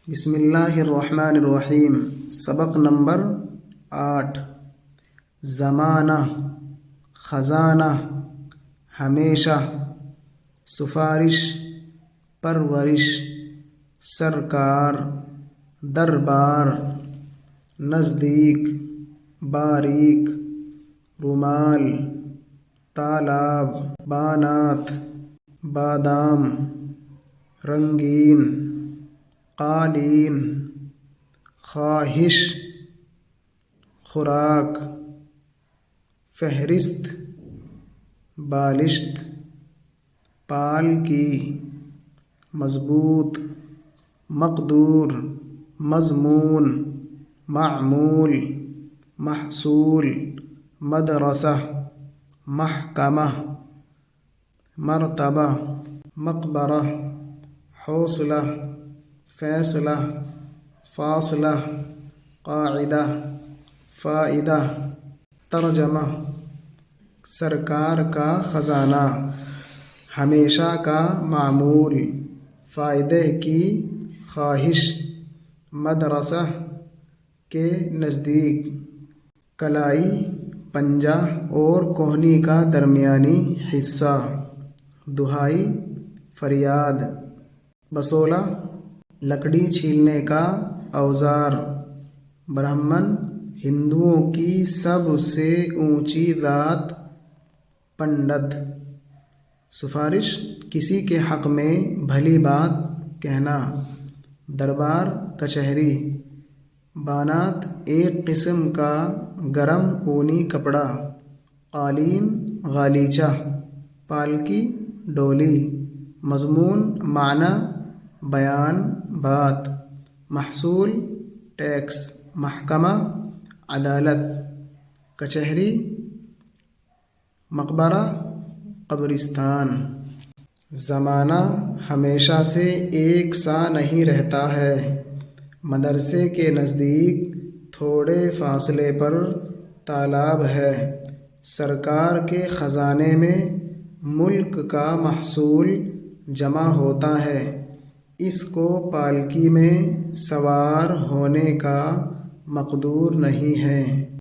بسم اللہ الرحمن الرحیم۔ سبق نمبر 8۔ زمانہ، خزانہ، ہمیشہ، سفارش، پرورش، سرکار، دربار، نزدیک، باریک، رومال، تالاب، بانات، بادام، رنگین، قالین، خواہش، خوراک، فہرست، بالشت، پالکی، مضبوط، مقدور، مضمون، معمول، محصول، مدرسہ، محکمہ، مرتبہ، مقبرہ، حوصلہ، فیصلہ، فاصلہ، قاعدہ، فائدہ، ترجمہ۔ سرکار کا خزانہ، ہمیشہ کا معمول، فائدے کی خواہش، مدرسہ کے نزدیک، کلائی، پنجہ اور کوہنی کا درمیانی حصہ، دہائی، فریاد، بسولہ، لکڑی چھیلنے کا اوزار، برہمن، ہندوؤں کی سب سے اونچی ذات، پنڈت، سفارش، کسی کے حق میں بھلی بات کہنا، دربار، کچہری، بانات، ایک قسم کا گرم اونی کپڑا، قالین، غالیچہ، پالکی، ڈولی، مضمون، معنی، بیان، بات، محصول، ٹیکس، محکمہ، عدالت، کچہری، مقبرہ، قبرستان۔ زمانہ ہمیشہ سے ایک سا نہیں رہتا ہے۔ مدرسے کے نزدیک تھوڑے فاصلے پر تالاب ہے۔ سرکار کے خزانے میں ملک کا محصول جمع ہوتا ہے۔ اس کو پالکی میں سوار ہونے کا مقدور نہیں ہے۔